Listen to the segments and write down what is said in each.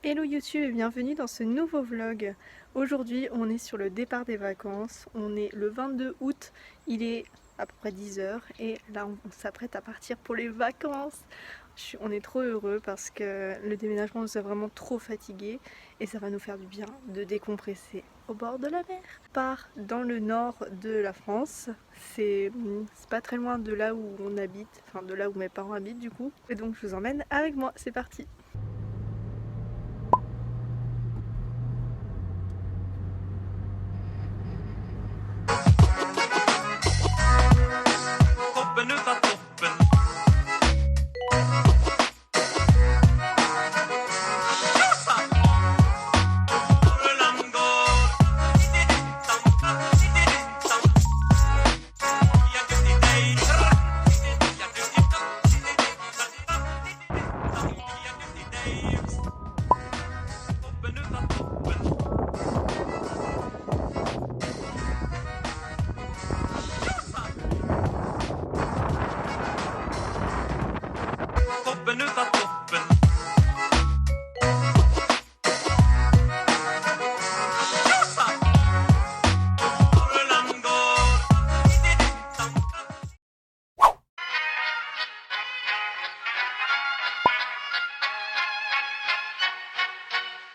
Hello YouTube et bienvenue dans ce nouveau vlog. Aujourd'hui on est sur le départ des vacances, on est le 22 août, il est à peu près 10 h et là on s'apprête à partir pour les vacances. On est trop heureux parce que le déménagement nous a vraiment trop fatigués et ça va nous faire du bien de décompresser au bord de la mer. On part dans le nord de la France, c'est pas très loin de là où on habite, enfin de là où mes parents habitent du coup. Et donc je vous emmène avec moi, c'est parti.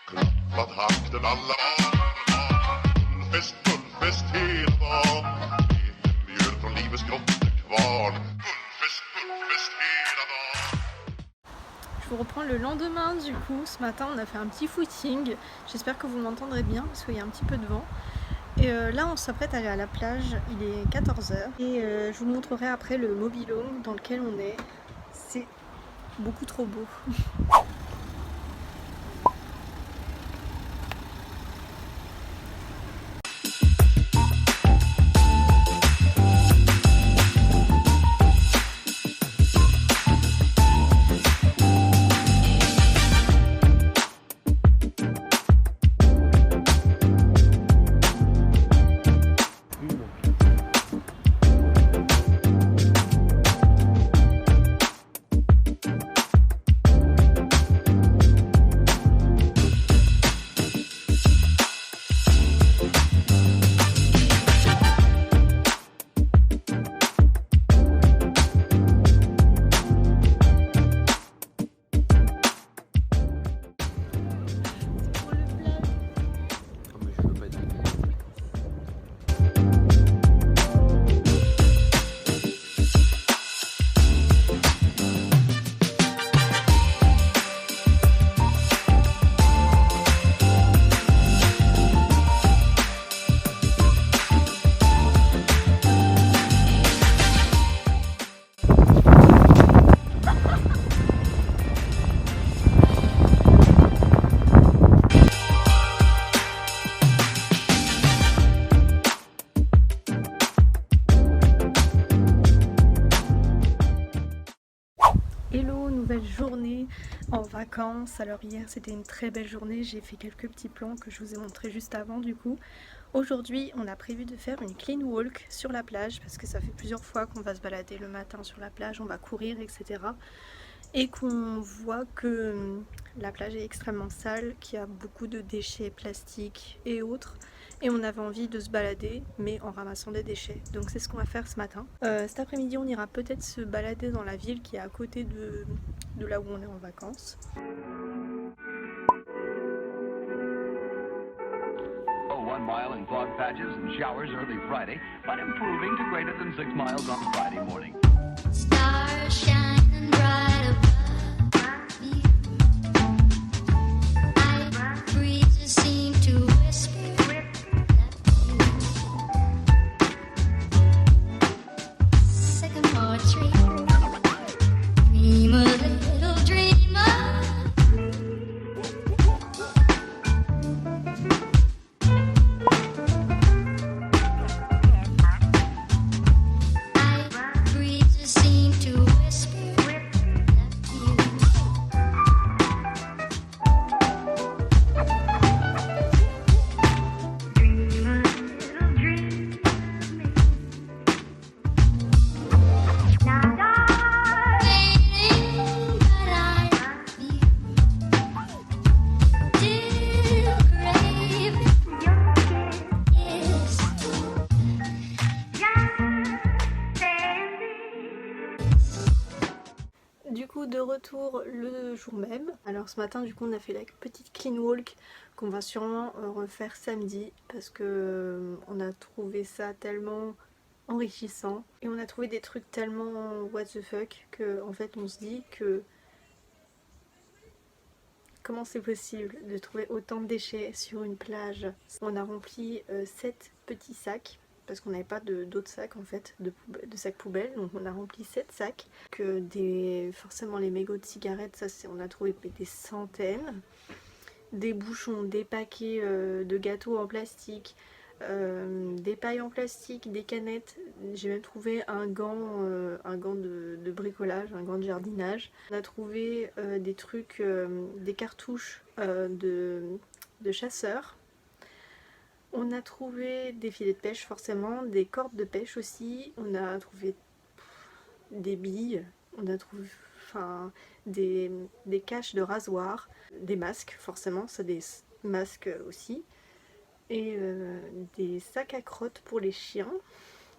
Klappat hakten alla Fullfest hela dagen Mjöl från livets grottekvarn Fullfest hela dagen. Je vous reprends le lendemain du coup. Ce matin on a fait un petit footing. J'espère que vous m'entendrez bien parce qu'il y a un petit peu de vent. Et là on s'apprête à aller à la plage, il est 14 h. Et je vous montrerai après le mobil-home dans lequel on est. C'est beaucoup trop beau. Hello, nouvelle journée en vacances. Alors hier c'était une très belle journée, j'ai fait quelques petits plans que je vous ai montré juste avant du coup. Aujourd'hui on a prévu de faire une clean walk sur la plage parce que ça fait plusieurs fois qu'on va se balader le matin sur la plage, on va courir etc. Et qu'on voit que la plage est extrêmement sale, qu'il y a beaucoup de déchets plastiques et autres. Et on avait envie de se balader mais en ramassant des déchets, donc c'est ce qu'on va faire ce matin. Cet après-midi on ira peut-être se balader dans la ville qui est à côté de là où on est en vacances. Oh, 1 mile in fog patches and showers early Friday, but improving to greater than 6 miles on Friday morning. Stars shining bright above me. Night breezes seem to whisper. retour le jour même. Alors ce matin du coup on a fait la petite clean walk qu'on va sûrement refaire samedi parce que on a trouvé ça tellement enrichissant et on a trouvé des trucs tellement what the fuck que en fait on se dit que comment c'est possible de trouver autant de déchets sur une plage. On a rempli 7 petits sacs parce qu'on n'avait pas d'autres sacs en fait, de sacs poubelles, donc on a rempli 7 sacs. Que forcément les mégots de cigarettes, ça on a trouvé des centaines. Des bouchons, des paquets de gâteaux en plastique, des pailles en plastique, des canettes. J'ai même trouvé un gant de bricolage, un gant de jardinage. On a trouvé des trucs, des cartouches de chasseurs. On a trouvé des filets de pêche forcément, des cordes de pêche aussi. On a trouvé des billes, on a trouvé des caches de rasoir, des masques forcément, ça des masques aussi. Et des sacs à crottes pour les chiens,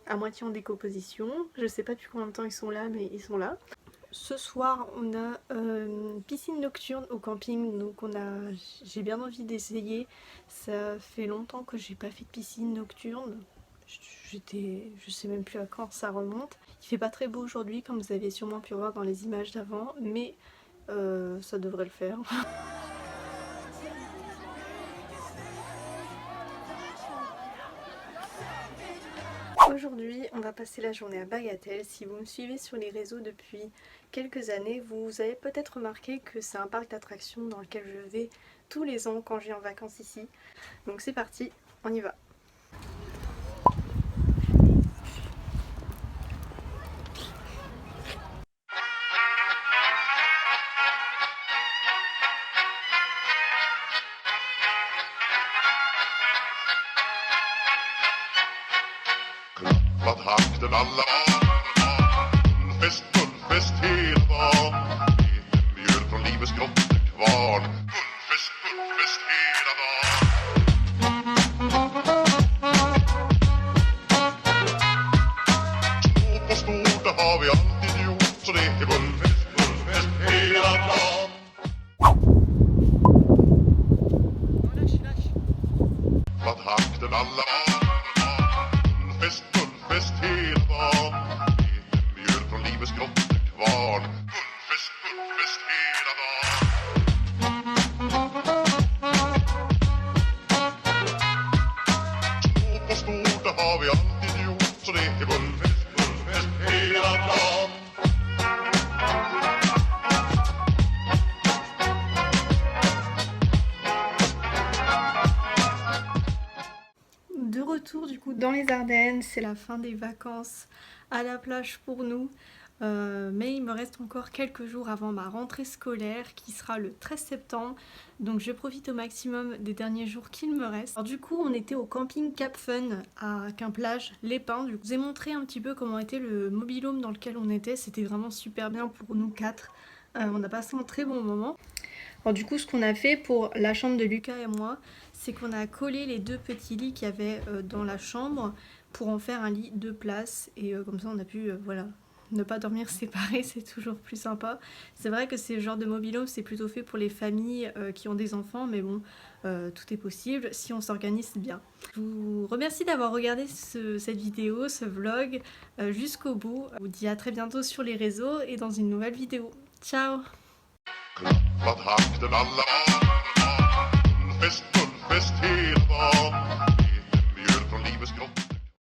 à moitié en décomposition. Je sais pas depuis combien de temps ils sont là, mais ils sont là. Ce soir, on a une piscine nocturne au camping, donc j'ai bien envie d'essayer. Ça fait longtemps que j'ai pas fait de piscine nocturne. Je sais même plus à quand ça remonte. Il fait pas très beau aujourd'hui, comme vous avez sûrement pu voir dans les images d'avant, mais ça devrait le faire. Aujourd'hui, on va passer la journée à Bagatelle. Si vous me suivez sur les réseaux depuis quelques années, vous avez peut-être remarqué que c'est un parc d'attractions dans lequel je vais tous les ans quand je viens en vacances ici. Donc c'est parti, on y va. Klappat hakten alla Fullfest hela dagen Eten mjöl från livets grottekvarn Fullfest hela dagen Stort på stort, det har vi alltid gjort Så det är fullfest hela dagen Klappat hakten alla Fullfest hela dagen Eten mjöl från livets grottekvarn Fullfest hela dagen Stort på stort, det har vi alltid gjort Så det är fullfest hela dagen De retour du coup dans les Ardennes, c'est la fin des vacances à la plage pour nous. Mais il me reste encore quelques jours avant ma rentrée scolaire qui sera le 13 septembre. Donc je profite au maximum des derniers jours qu'il me reste. Alors du coup on était au camping Cap Fun à Quimplage, les Pins. Je vous ai montré un petit peu comment était le mobil-home dans lequel on était. C'était vraiment super bien pour nous 4. On a passé un très bon moment. Alors du coup ce qu'on a fait pour la chambre de Lucas et moi, c'est qu'on a collé les 2 petits lits qu'il y avait dans la chambre pour en faire un lit 2 places. Et comme ça on a pu voilà, ne pas dormir séparés, c'est toujours plus sympa. C'est vrai que ce genre de mobil-home c'est plutôt fait pour les familles qui ont des enfants, mais bon, tout est possible si on s'organise bien. Je vous remercie d'avoir regardé cette vidéo, ce vlog jusqu'au bout. Je vous dis à très bientôt sur les réseaux et dans une nouvelle vidéo. Ciao! Klappat hakten alla